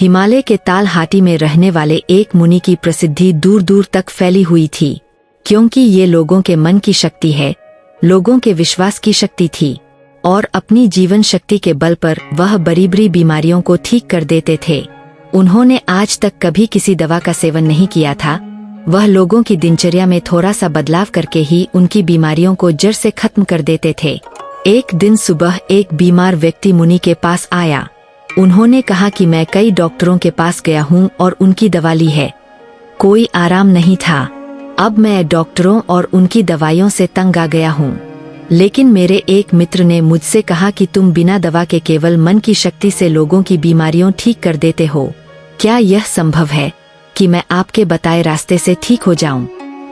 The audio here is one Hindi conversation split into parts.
हिमालय के तालहाटी में रहने वाले एक मुनि की प्रसिद्धि दूर दूर तक फैली हुई थी, क्योंकि ये लोगों के मन की शक्ति है, लोगों के विश्वास की शक्ति थी, और अपनी जीवन शक्ति के बल पर वह बड़ी बड़ी बीमारियों को ठीक कर देते थे। उन्होंने आज तक कभी किसी दवा का सेवन नहीं किया था। वह लोगों की दिनचर्या में थोड़ा सा बदलाव करके ही उनकी बीमारियों को जड़ से खत्म कर देते थे। एक दिन सुबह एक बीमार व्यक्ति मुनि के पास आया। उन्होंने कहा कि मैं कई डॉक्टरों के पास गया हूँ और उनकी दवा ली है, कोई आराम नहीं था। अब मैं डॉक्टरों और उनकी दवाइयों से तंग आ गया हूँ, लेकिन मेरे एक मित्र ने मुझसे कहा कि तुम बिना दवा के केवल मन की शक्ति से लोगों की बीमारियों ठीक कर देते हो। क्या यह संभव है कि मैं आपके बताए रास्ते से ठीक हो जाऊं?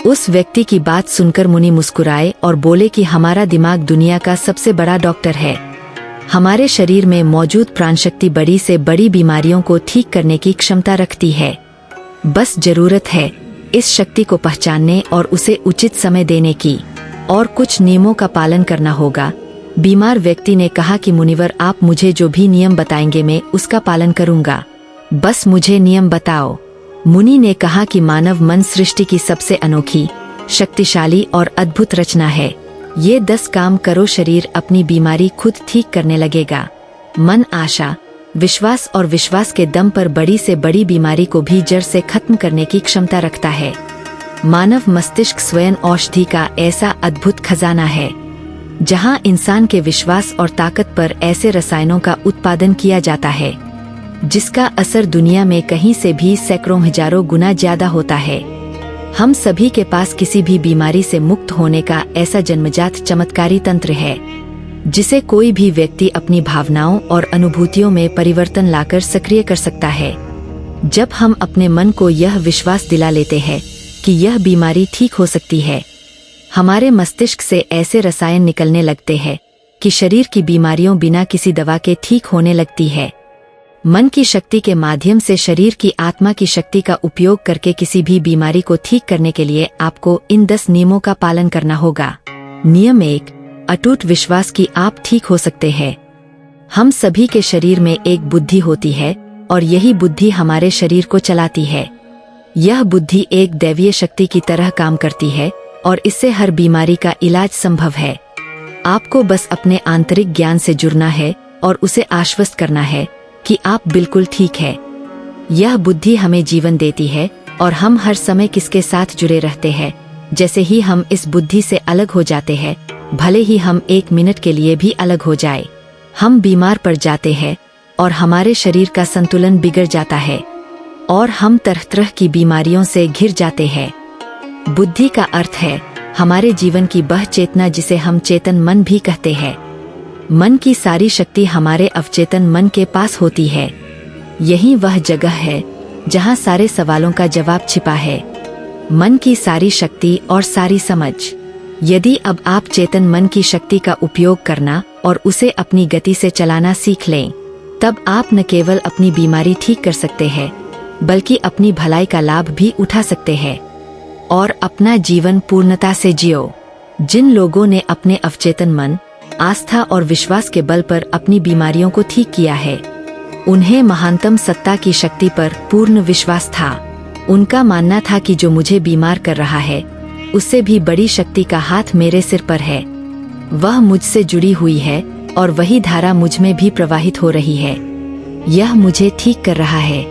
उस व्यक्ति की बात सुनकर मुनि मुस्कुराए और बोले कि हमारा दिमाग दुनिया का सबसे बड़ा डॉक्टर है। हमारे शरीर में मौजूद प्राणशक्ति बड़ी से बड़ी बीमारियों को ठीक करने की क्षमता रखती है। बस जरूरत है इस शक्ति को पहचानने और उसे उचित समय देने की, और कुछ नियमों का पालन करना होगा। बीमार व्यक्ति ने कहा कि मुनिवर, आप मुझे जो भी नियम बताएंगे मैं उसका पालन करूंगा, बस मुझे नियम बताओ। मुनि ने कहा कि मानव मन सृष्टि की सबसे अनोखी, शक्तिशाली और अद्भुत रचना है। ये 10 काम करो, शरीर अपनी बीमारी खुद ठीक करने लगेगा। मन आशा, विश्वास और विश्वास के दम पर बड़ी से बड़ी बीमारी को भी जड़ से खत्म करने की क्षमता रखता है। मानव मस्तिष्क स्वयं औषधि का ऐसा अद्भुत खजाना है, जहां इंसान के विश्वास और ताकत पर ऐसे रसायनों का उत्पादन किया जाता है जिसका असर दुनिया में कहीं से भी सैकड़ों हजारों गुना ज्यादा होता है। हम सभी के पास किसी भी बीमारी से मुक्त होने का ऐसा जन्मजात चमत्कारी तंत्र है, जिसे कोई भी व्यक्ति अपनी भावनाओं और अनुभूतियों में परिवर्तन लाकर सक्रिय कर सकता है। जब हम अपने मन को यह विश्वास दिला लेते हैं कि यह बीमारी ठीक हो सकती है, हमारे मस्तिष्क से ऐसे रसायन निकलने लगते हैं कि शरीर की बीमारियों बिना किसी दवा के ठीक होने लगती है। मन की शक्ति के माध्यम से शरीर की आत्मा की शक्ति का उपयोग करके किसी भी बीमारी को ठीक करने के लिए आपको इन 10 नियमों का पालन करना होगा। नियम 1, अटूट विश्वास कि आप ठीक हो सकते हैं। हम सभी के शरीर में एक बुद्धि होती है और यही बुद्धि हमारे शरीर को चलाती है। यह बुद्धि एक दैवीय शक्ति की तरह काम करती है और इससे हर बीमारी का इलाज संभव है। आपको बस अपने आंतरिक ज्ञान से जुड़ना है और उसे आश्वस्त करना है कि आप बिल्कुल ठीक है। यह बुद्धि हमें जीवन देती है और हम हर समय किसके साथ जुड़े रहते हैं। जैसे ही हम इस बुद्धि से अलग हो जाते हैं, भले ही हम 1 मिनट के लिए भी अलग हो जाए, हम बीमार पड़ जाते हैं और हमारे शरीर का संतुलन बिगड़ जाता है और हम तरह तरह की बीमारियों से घिर जाते हैं। बुद्धि का अर्थ है हमारे जीवन की वह चेतना जिसे हम चेतन मन भी कहते हैं। मन की सारी शक्ति हमारे अवचेतन मन के पास होती है। यही वह जगह है जहां सारे सवालों का जवाब छिपा है। मन की सारी शक्ति और सारी समझ। यदि अब आप चेतन मन की शक्ति का उपयोग करना और उसे अपनी गति से चलाना सीख लें, तब आप न केवल अपनी बीमारी ठीक कर सकते हैं, बल्कि अपनी भलाई का लाभ भी उठा सकते हैं और अपना जीवन पूर्णता से जियो। जिन लोगों ने अपने अवचेतन मन, आस्था और विश्वास के बल पर अपनी बीमारियों को ठीक किया है, उन्हें महानतम सत्ता की शक्ति पर पूर्ण विश्वास था। उनका मानना था कि जो मुझे बीमार कर रहा है, उससे भी बड़ी शक्ति का हाथ मेरे सिर पर है। वह मुझसे जुड़ी हुई है और वही धारा मुझ में भी प्रवाहित हो रही है। यह मुझे ठीक कर रहा है।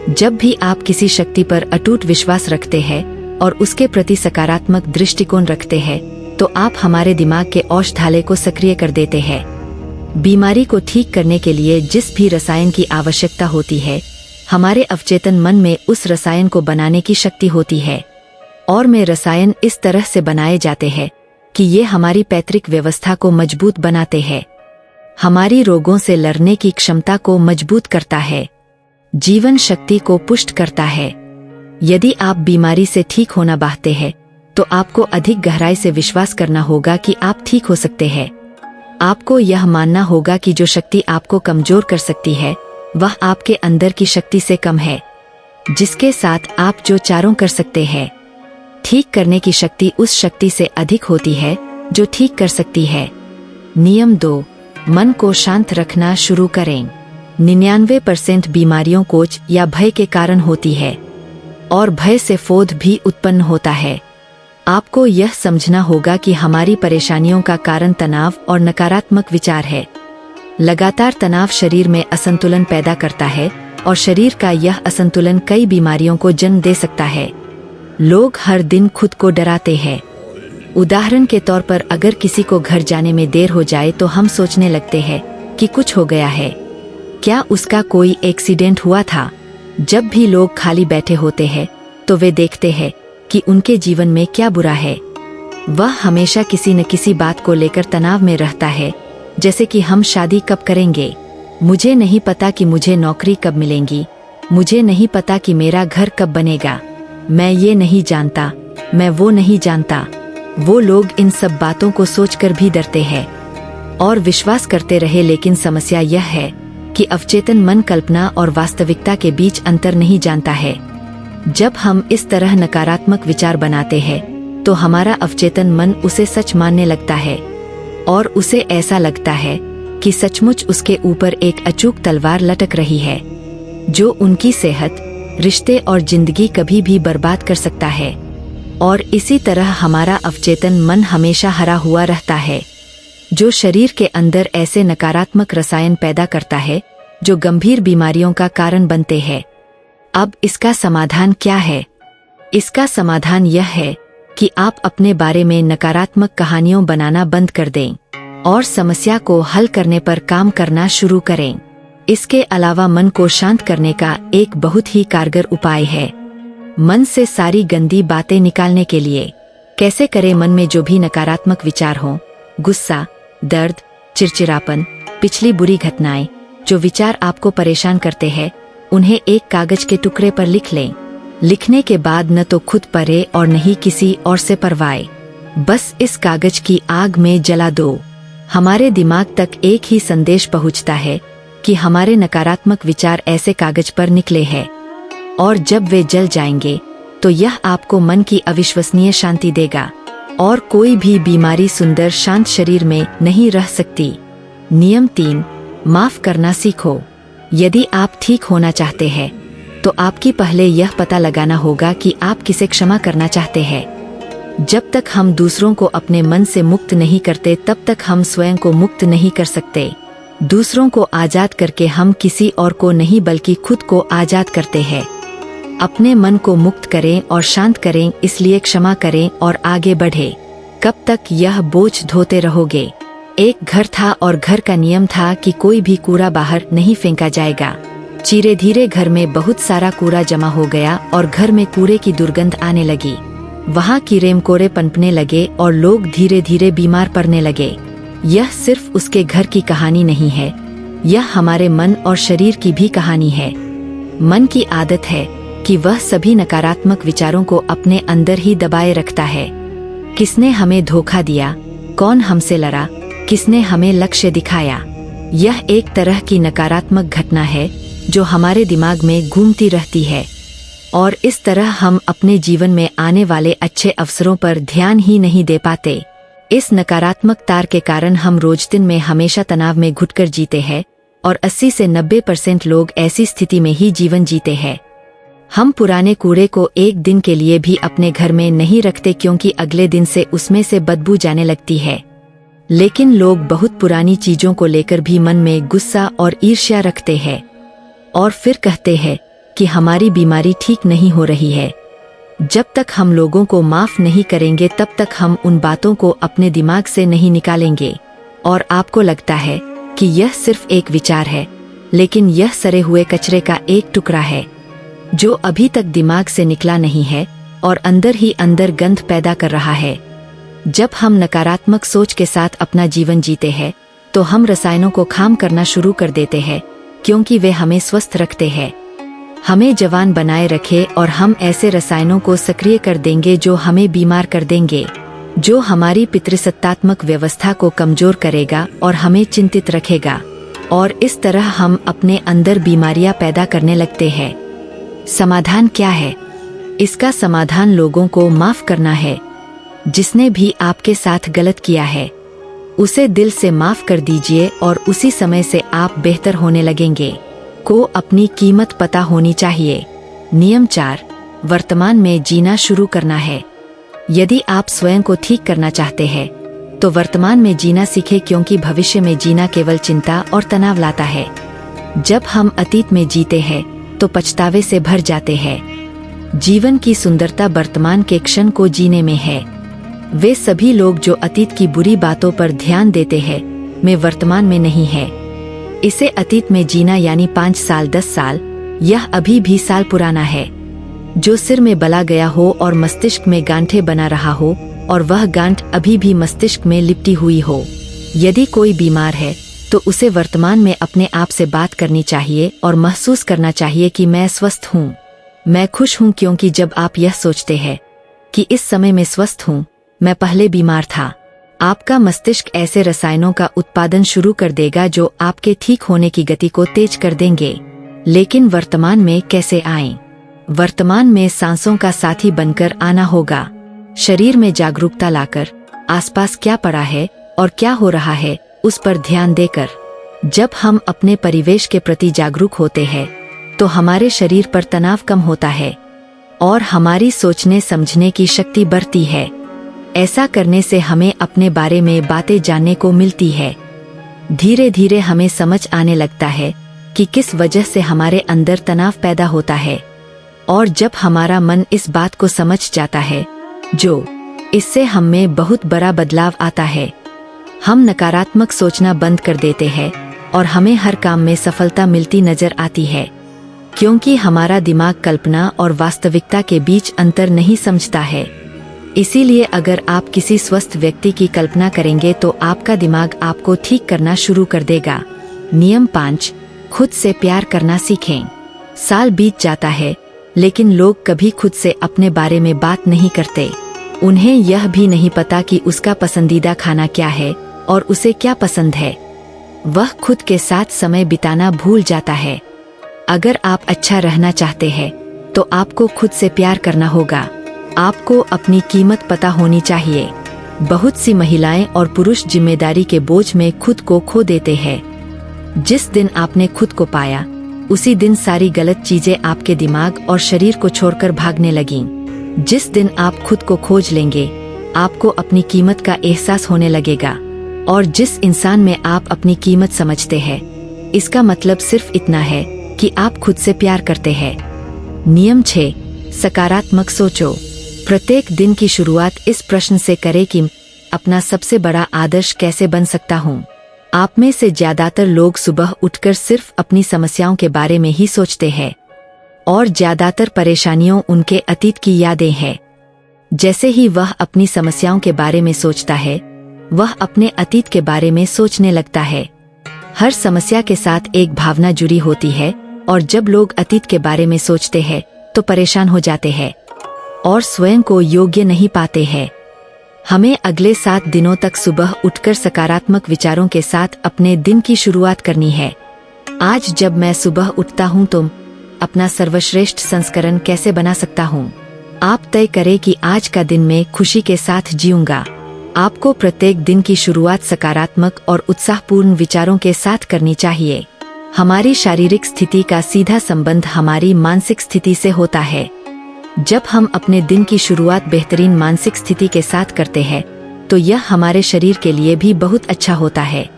जब भी आप किसी शक्ति पर अटूट विश्वास रखते हैं और उसके प्रति सकारात्मक दृष्टिकोण रखते हैं, तो आप हमारे दिमाग के औषधालय को सक्रिय कर देते हैं। बीमारी को ठीक करने के लिए जिस भी रसायन की आवश्यकता होती है, हमारे अवचेतन मन में उस रसायन को बनाने की शक्ति होती है, और में रसायन इस तरह से बनाए जाते हैं कि ये हमारी पैतृक व्यवस्था को मजबूत बनाते हैं, हमारी रोगों से लड़ने की क्षमता को मजबूत करता है, जीवन शक्ति को पुष्ट करता है। यदि आप बीमारी से ठीक होना चाहते हैं, तो आपको अधिक गहराई से विश्वास करना होगा कि आप ठीक हो सकते हैं। आपको यह मानना होगा कि जो शक्ति आपको कमजोर कर सकती है, वह आपके अंदर की शक्ति से कम है, जिसके साथ आप जो चारों कर सकते हैं। ठीक करने की शक्ति उस शक्ति से अधिक होती है जो ठीक कर सकती है। नियम 2, मन को शांत रखना शुरू करें। 99% बीमारियों कोच या भय के कारण होती है, और भय से क्रोध भी उत्पन्न होता है। आपको यह समझना होगा कि हमारी परेशानियों का कारण तनाव और नकारात्मक विचार है। लगातार तनाव शरीर में असंतुलन पैदा करता है, और शरीर का यह असंतुलन कई बीमारियों को जन्म दे सकता है। लोग हर दिन खुद को डराते हैं। उदाहरण के तौर पर अगर किसी को घर जाने में देर हो जाए तो हम सोचने लगते हैं कि कुछ हो गया है, क्या उसका कोई एक्सीडेंट हुआ था। जब भी लोग खाली बैठे होते हैं तो वे देखते हैं कि उनके जीवन में क्या बुरा है। वह हमेशा किसी न किसी बात को लेकर तनाव में रहता है, जैसे कि हम शादी कब करेंगे, मुझे नहीं पता कि मुझे नौकरी कब मिलेंगी, मुझे नहीं पता कि मेरा घर कब बनेगा, मैं ये नहीं जानता, मैं वो नहीं जानता। वो लोग इन सब बातों को सोचकर भी डरते हैं और विश्वास करते रहे। लेकिन समस्या यह है कि अवचेतन मन कल्पना और वास्तविकता के बीच अंतर नहीं जानता है। जब हम इस तरह नकारात्मक विचार बनाते हैं तो हमारा अवचेतन मन उसे सच मानने लगता है, और उसे ऐसा लगता है कि सचमुच उसके ऊपर एक अचूक तलवार लटक रही है, जो उनकी सेहत, रिश्ते और जिंदगी कभी भी बर्बाद कर सकता है। और इसी तरह हमारा अवचेतन मन हमेशा हरा हुआ रहता है, जो शरीर के अंदर ऐसे नकारात्मक रसायन पैदा करता है जो गंभीर बीमारियों का कारण बनते हैं। अब इसका समाधान क्या है? इसका समाधान यह है कि आप अपने बारे में नकारात्मक कहानियों बनाना बंद कर दें और समस्या को हल करने पर काम करना शुरू करें। इसके अलावा मन को शांत करने का एक बहुत ही कारगर उपाय है। मन से सारी गंदी बातें निकालने के लिए कैसे करें? मन में जो भी नकारात्मक विचार हों, गुस्सा, दर्द, चिड़चिड़ापन, पिछली बुरी घटनाएं, जो विचार आपको परेशान करते हैं, उन्हें एक कागज के टुकड़े पर लिख लें। लिखने के बाद न तो खुद पढ़े और न ही किसी और से पढ़वाए, बस इस कागज की आग में जला दो। हमारे दिमाग तक एक ही संदेश पहुंचता है कि हमारे नकारात्मक विचार ऐसे कागज पर निकले हैं, और जब वे जल जाएंगे तो यह आपको मन की अविश्वसनीय शांति देगा, और कोई भी बीमारी सुंदर शांत शरीर में नहीं रह सकती। नियम 3, माफ करना सीखो। यदि आप ठीक होना चाहते हैं तो आपकी पहले यह पता लगाना होगा कि आप किसे क्षमा करना चाहते हैं। जब तक हम दूसरों को अपने मन से मुक्त नहीं करते तब तक हम स्वयं को मुक्त नहीं कर सकते। दूसरों को आजाद करके हम किसी और को नहीं बल्कि खुद को आजाद करते हैं। अपने मन को मुक्त करें और शांत करें, इसलिए क्षमा करें और आगे बढ़े। कब तक यह बोझ ढोते रहोगे? एक घर था और घर का नियम था कि कोई भी कूड़ा बाहर नहीं फेंका जाएगा। धीरे धीरे घर में बहुत सारा कूड़ा जमा हो गया और घर में कूड़े की दुर्गंध आने लगी। वहाँ कीड़े मकोड़े पनपने लगे और लोग धीरे धीरे बीमार पड़ने लगे। यह सिर्फ उसके घर की कहानी नहीं है, यह हमारे मन और शरीर की भी कहानी है। मन की आदत है कि वह सभी नकारात्मक विचारों को अपने अंदर ही दबाए रखता है। किसने हमें धोखा दिया? कौन हमसे लड़ा? किसने हमें लक्ष्य दिखाया? यह एक तरह की नकारात्मक घटना है जो हमारे दिमाग में घूमती रहती है, और इस तरह हम अपने जीवन में आने वाले अच्छे अवसरों पर ध्यान ही नहीं दे पाते। इस नकारात्मक तार के कारण हम रोज दिन में हमेशा तनाव में घुटकर जीते हैं, और 80 से 90% लोग ऐसी स्थिति में ही जीवन जीते हैं। हम पुराने कूड़े को एक दिन के लिए भी अपने घर में नहीं रखते क्योंकि अगले दिन से उसमें से बदबू जाने लगती है। लेकिन लोग बहुत पुरानी चीजों को लेकर भी मन में गुस्सा और ईर्ष्या रखते हैं, और फिर कहते हैं कि हमारी बीमारी ठीक नहीं हो रही है। जब तक हम लोगों को माफ नहीं करेंगे तब तक हम उन बातों को अपने दिमाग से नहीं निकालेंगे, और आपको लगता है कि यह सिर्फ एक विचार है, लेकिन यह सड़े हुए कचरे का एक टुकड़ा है जो अभी तक दिमाग से निकला नहीं है और अंदर ही अंदर गंध पैदा कर रहा है। जब हम नकारात्मक सोच के साथ अपना जीवन जीते हैं तो हम रसायनों को खाम करना शुरू कर देते हैं, क्योंकि वे हमें स्वस्थ रखते हैं, हमें जवान बनाए रखे, और हम ऐसे रसायनों को सक्रिय कर देंगे जो हमें बीमार कर देंगे, जो हमारी पितृसत्तात्मक व्यवस्था को कमजोर करेगा और हमें चिंतित रखेगा, और इस तरह हम अपने अंदर बीमारियां पैदा करने लगते हैं। समाधान क्या है? इसका समाधान लोगों को माफ करना है, जिसने भी आपके साथ गलत किया है। उसे दिल से माफ कर दीजिए और उसी समय से आप बेहतर होने लगेंगे। को अपनी कीमत पता होनी चाहिए। नियम 4, वर्तमान में जीना शुरू करना है। यदि आप स्वयं को ठीक करना चाहते हैं तो वर्तमान में जीना सीखें, क्योंकि भविष्य में जीना केवल चिंता और तनाव लाता है। जब हम अतीत में जीते हैं तो पछतावे से भर जाते हैं। जीवन की सुंदरता वर्तमान के क्षण को जीने में है। वे सभी लोग जो अतीत की बुरी बातों पर ध्यान देते हैं में वर्तमान में नहीं है। इसे अतीत में जीना यानी 5 साल 10 साल, यह अभी भी साल पुराना है। जो सिर में बला गया हो और मस्तिष्क में गांठें बना रहा हो और वह गांठ अभी भी मस्तिष्क में लिपटी हुई हो। यदि कोई बीमार है तो उसे वर्तमान में अपने आप से बात करनी चाहिए और महसूस करना चाहिए कि मैं स्वस्थ हूँ, मैं खुश हूँ, क्योंकि जब आप यह सोचते हैं कि इस समय मैं स्वस्थ हूँ, मैं पहले बीमार था, आपका मस्तिष्क ऐसे रसायनों का उत्पादन शुरू कर देगा जो आपके ठीक होने की गति को तेज कर देंगे। लेकिन वर्तमान में कैसे आएं? वर्तमान में सांसों का साथी बनकर आना होगा। शरीर में जागरूकता लाकर आसपास क्या पड़ा है और क्या हो रहा है उस पर ध्यान देकर। जब हम अपने परिवेश के प्रति जागरूक होते हैं तो हमारे शरीर पर तनाव कम होता है और हमारी सोचने समझने की शक्ति बढ़ती है। ऐसा करने से हमें अपने बारे में बातें जानने को मिलती है। धीरे धीरे हमें समझ आने लगता है कि किस वजह से हमारे अंदर तनाव पैदा होता है, और जब हमारा मन इस बात को समझ जाता है जो इससे हम में बहुत बड़ा बदलाव आता है। हम नकारात्मक सोचना बंद कर देते हैं और हमें हर काम में सफलता मिलती नजर आती है, क्योंकि हमारा दिमाग कल्पना और वास्तविकता के बीच अंतर नहीं समझता है। इसीलिए अगर आप किसी स्वस्थ व्यक्ति की कल्पना करेंगे तो आपका दिमाग आपको ठीक करना शुरू कर देगा। नियम 5, खुद से प्यार करना सीखें। साल बीत जाता है लेकिन लोग कभी खुद से अपने बारे में बात नहीं करते। उन्हें यह भी नहीं पता कि उसका पसंदीदा खाना क्या है और उसे क्या पसंद है। वह खुद के साथ समय बिताना भूल जाता है। अगर आप अच्छा रहना चाहते हैं तो आपको खुद से प्यार करना होगा। आपको अपनी कीमत पता होनी चाहिए। बहुत सी महिलाएं और पुरुष जिम्मेदारी के बोझ में खुद को खो देते हैं। जिस दिन आपने खुद को पाया उसी दिन सारी गलत चीजें आपके दिमाग और शरीर को छोड़कर भागने लगीं। जिस दिन आप खुद को खोज लेंगे आपको अपनी कीमत का एहसास होने लगेगा, और जिस इंसान में आप अपनी कीमत समझते हैं इसका मतलब सिर्फ इतना है कि आप खुद से प्यार करते हैं। नियम 6, सकारात्मक सोचो। प्रत्येक दिन की शुरुआत इस प्रश्न से करें कि अपना सबसे बड़ा आदर्श कैसे बन सकता हूँ। आप में से ज्यादातर लोग सुबह उठकर सिर्फ अपनी समस्याओं के बारे में ही सोचते हैं और ज्यादातर परेशानियों उनके अतीत की यादें हैं। जैसे ही वह अपनी समस्याओं के बारे में सोचता है वह अपने अतीत के बारे में सोचने लगता है। हर समस्या के साथ एक भावना जुड़ी होती है, और जब लोग अतीत के बारे में सोचते हैं तो परेशान हो जाते हैं और स्वयं को योग्य नहीं पाते हैं। हमें अगले 7 दिनों तक सुबह उठकर सकारात्मक विचारों के साथ अपने दिन की शुरुआत करनी है। आज जब मैं सुबह उठता हूँ तो अपना सर्वश्रेष्ठ संस्करण कैसे बना सकता हूँ। आप तय करें कि आज का दिन मैं खुशी के साथ जीऊंगा। आपको प्रत्येक दिन की शुरुआत सकारात्मक और उत्साहपूर्ण विचारों के साथ करनी चाहिए। हमारी शारीरिक स्थिति का सीधा संबंध हमारी मानसिक स्थिति से होता है। जब हम अपने दिन की शुरुआत बेहतरीन मानसिक स्थिति के साथ करते हैं तो यह हमारे शरीर के लिए भी बहुत अच्छा होता है।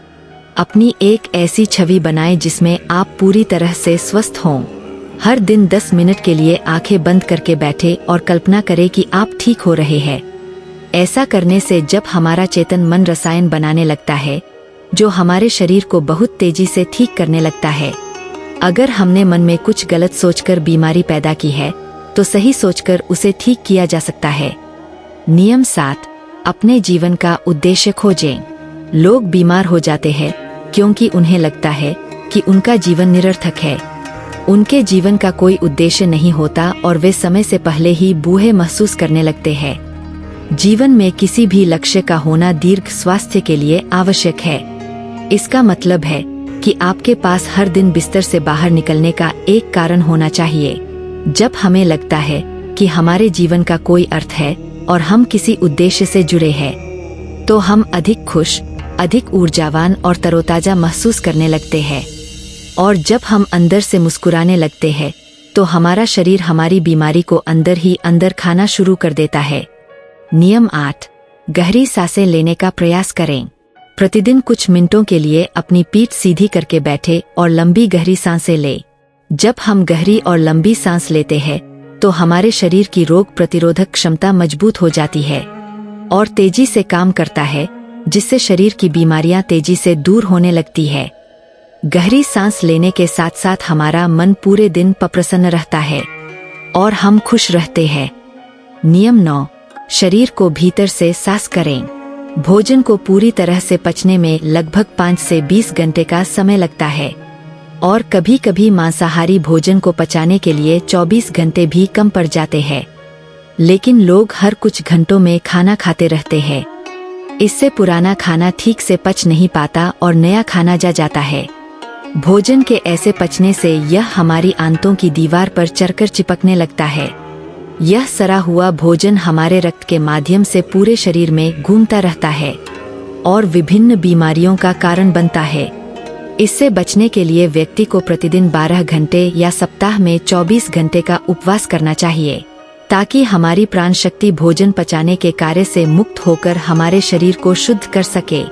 अपनी एक ऐसी छवि बनाएं जिसमें आप पूरी तरह से स्वस्थ हों। हर दिन 10 मिनट के लिए आंखें बंद करके बैठे और कल्पना करें कि आप ठीक हो रहे हैं। ऐसा करने से जब हमारा चेतन मन रसायन बनाने लगता है जो हमारे शरीर को बहुत तेजी से ठीक करने लगता है। अगर हमने मन में कुछ गलत सोचकर बीमारी पैदा की है तो सही सोचकर उसे ठीक किया जा सकता है। नियम 7, अपने जीवन का उद्देश्य खोजें। लोग बीमार हो जाते हैं क्योंकि उन्हें लगता है कि उनका जीवन निरर्थक है। उनके जीवन का कोई उद्देश्य नहीं होता और वे समय से पहले ही बूढ़े महसूस करने लगते हैं। जीवन में किसी भी लक्ष्य का होना दीर्घ स्वास्थ्य के लिए आवश्यक है। इसका मतलब है कि आपके पास हर दिन बिस्तर से बाहर निकलने का एक कारण होना चाहिए। जब हमें लगता है कि हमारे जीवन का कोई अर्थ है और हम किसी उद्देश्य से जुड़े हैं तो हम अधिक खुश, अधिक ऊर्जावान और तरोताजा महसूस करने लगते हैं। और जब हम अंदर से मुस्कुराने लगते हैं तो हमारा शरीर हमारी बीमारी को अंदर ही अंदर खाना शुरू कर देता है। नियम 8, गहरी सांसें लेने का प्रयास करें। प्रतिदिन कुछ मिनटों के लिए अपनी पीठ सीधी करके बैठे और लंबी गहरी सांसें लें। जब हम गहरी और लंबी सांस लेते हैं तो हमारे शरीर की रोग प्रतिरोधक क्षमता मजबूत हो जाती है और तेजी से काम करता है, जिससे शरीर की बीमारियां तेजी से दूर होने लगती है। गहरी सांस लेने के साथ साथ हमारा मन पूरे दिन प्रसन्न रहता है और हम खुश रहते हैं। नियम 9, शरीर को भीतर से साफ करें। भोजन को पूरी तरह से पचने में लगभग 5 से 20 घंटे का समय लगता है और कभी कभी मांसाहारी भोजन को पचाने के लिए 24 घंटे भी कम पड़ जाते हैं। लेकिन लोग हर कुछ घंटों में खाना खाते रहते हैं। इससे पुराना खाना ठीक से पच नहीं पाता और नया खाना जा जाता है। भोजन के ऐसे पचने से यह हमारी आंतों की दीवार पर चढ़कर चिपकने लगता है। यह सड़ा हुआ भोजन हमारे रक्त के माध्यम से पूरे शरीर में घूमता रहता है और विभिन्न बीमारियों का कारण बनता है। इससे बचने के लिए व्यक्ति को प्रतिदिन 12 घंटे या सप्ताह में 24 घंटे का उपवास करना चाहिए, ताकि हमारी प्राण शक्ति भोजन पचाने के कार्य से मुक्त होकर हमारे शरीर को शुद्ध कर सके।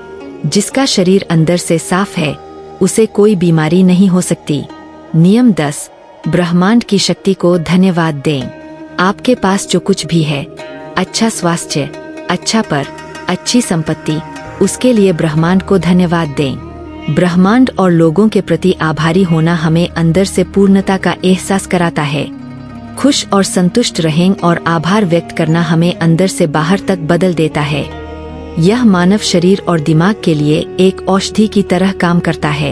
जिसका शरीर अंदर से साफ है उसे कोई बीमारी नहीं हो सकती। नियम 10, ब्रह्मांड की शक्ति को धन्यवाद दें। आपके पास जो कुछ भी है, अच्छा स्वास्थ्य, अच्छा पर, अच्छी संपत्ति, उसके लिए ब्रह्मांड को धन्यवाद दें। ब्रह्मांड और लोगों के प्रति आभारी होना हमें अंदर से पूर्णता का एहसास कराता है। खुश और संतुष्ट रहें और आभार व्यक्त करना हमें अंदर से बाहर तक बदल देता है। यह मानव शरीर और दिमाग के लिए एक औषधि की तरह काम करता है।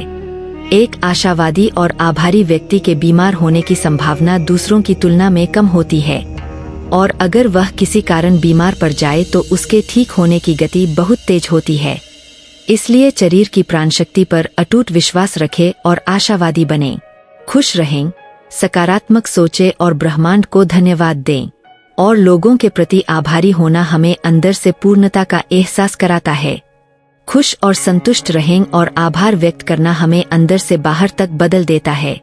एक आशावादी और आभारी व्यक्ति के बीमार होने की संभावना दूसरों की तुलना में कम होती है और अगर वह किसी कारण बीमार पड़ जाए तो उसके ठीक होने की गति बहुत तेज होती है। इसलिए शरीर की प्राण शक्ति पर अटूट विश्वास रखें और आशावादी बनें। खुश रहें, सकारात्मक सोचें और ब्रह्मांड को धन्यवाद दें। और लोगों के प्रति आभारी होना हमें अंदर से पूर्णता का एहसास कराता है। खुश और संतुष्ट रहें और आभार व्यक्त करना हमें अंदर से बाहर तक बदल देता है।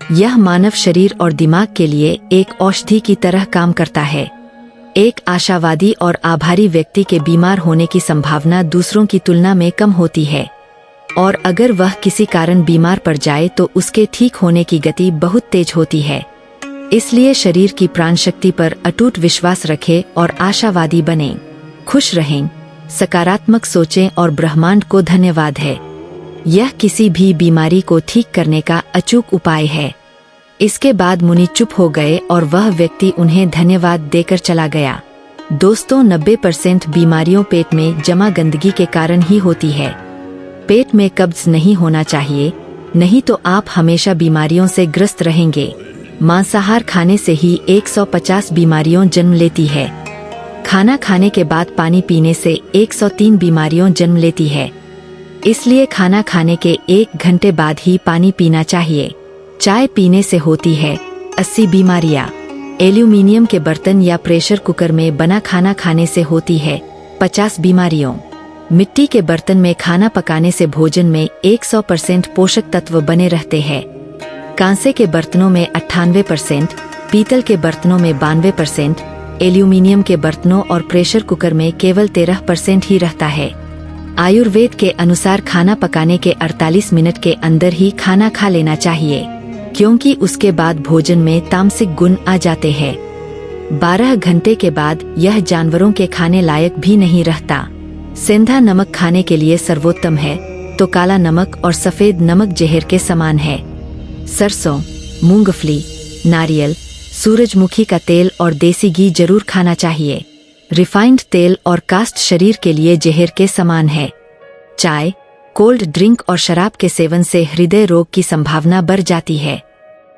यह मानव शरीर और दिमाग के लिए एक औषधि की तरह काम करता है। एक आशावादी और आभारी व्यक्ति के बीमार होने की संभावना दूसरों की तुलना में कम होती है और अगर वह किसी कारण बीमार पड़ जाए तो उसके ठीक होने की गति बहुत तेज होती है। इसलिए शरीर की प्राण शक्ति पर अटूट विश्वास रखें और आशावादी बनें। खुश रहें, सकारात्मक सोचें और ब्रह्मांड को धन्यवाद है। यह किसी भी बीमारी को ठीक करने का अचूक उपाय है। इसके बाद मुनि चुप हो गए और वह व्यक्ति उन्हें धन्यवाद देकर चला गया। दोस्तों, 90% बीमारियों पेट में जमा गंदगी के कारण ही होती है। पेट में कब्ज नहीं होना चाहिए, नहीं तो आप हमेशा बीमारियों से ग्रस्त रहेंगे। मांसाहार खाने से ही 150 बीमारियां जन्म लेती है। खाना खाने के बाद पानी पीने से 103 बीमारियां जन्म लेती है। इसलिए खाना खाने के 1 घंटे बाद ही पानी पीना चाहिए। चाय पीने से होती है 80 बीमारियां। एल्यूमीनियम के बर्तन या प्रेशर कुकर में बना खाना खाने से होती है 50 बीमारियों। मिट्टी के बर्तन में खाना पकाने से भोजन में 100% पोषक तत्व बने रहते हैं। कांसे के बर्तनों में 98%, पीतल के बर्तनों में 92%, एल्यूमीनियम के बर्तनों और प्रेशर कुकर में केवल 13% ही रहता है। आयुर्वेद के अनुसार खाना पकाने के 48 मिनट के अंदर ही खाना खा लेना चाहिए, क्योंकि उसके बाद भोजन में तामसिक गुण आ जाते हैं। 12 घंटे के बाद यह जानवरों के खाने लायक भी नहीं रहता। सेंधा नमक खाने के लिए सर्वोत्तम है, तो काला नमक और सफेद नमक जहर के समान है। सरसों, मूंगफली, नारियल, सूरजमुखी का तेल और देसी घी जरूर खाना चाहिए। रिफाइंड तेल और कास्ट शरीर के लिए जहर के समान है। चाय, कोल्ड ड्रिंक और शराब के सेवन से हृदय रोग की संभावना बढ़ जाती है।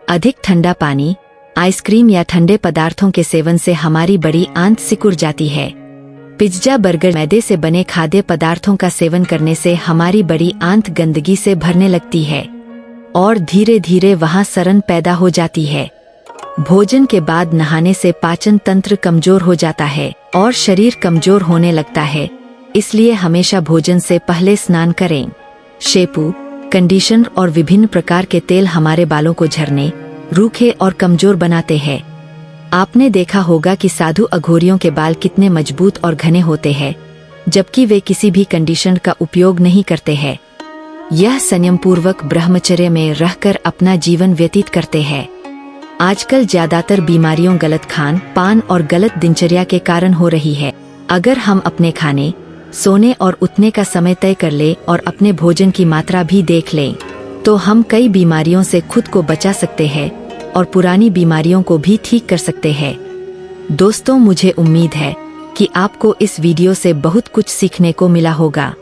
अधिक ठंडा पानी, आइसक्रीम या ठंडे पदार्थों के सेवन से हमारी बड़ी आंत सिकुड़ जाती है। पिज्जा, बर्गर, मैदे से बने खाद्य पदार्थों का सेवन करने से हमारी बड़ी आंत गंदगी से भरने लगती है और धीरे धीरे वहां सड़न पैदा हो जाती है। भोजन के बाद नहाने से पाचन तंत्र कमजोर हो जाता है और शरीर कमजोर होने लगता है। इसलिए हमेशा भोजन से पहले स्नान करें। शैम्पू, कंडीशनर और विभिन्न प्रकार के तेल हमारे बालों को झड़ने, रूखे और कमजोर बनाते हैं। आपने देखा होगा कि साधु अघोरियों के बाल कितने मजबूत और घने होते हैं, जबकि वे किसी भी कंडीशनर का उपयोग नहीं करते हैं। यह संयम पूर्वक ब्रह्मचर्य में रहकर अपना जीवन व्यतीत करते हैं। आजकल ज्यादातर बीमारियों गलत खान पान और गलत दिनचर्या के कारण हो रही है। अगर हम अपने खाने, सोने और उठने का समय तय कर ले और अपने भोजन की मात्रा भी देख लें, तो हम कई बीमारियों से खुद को बचा सकते हैं और पुरानी बीमारियों को भी ठीक कर सकते हैं। दोस्तों, मुझे उम्मीद है कि आपको इस वीडियो से बहुत कुछ सीखने को मिला होगा।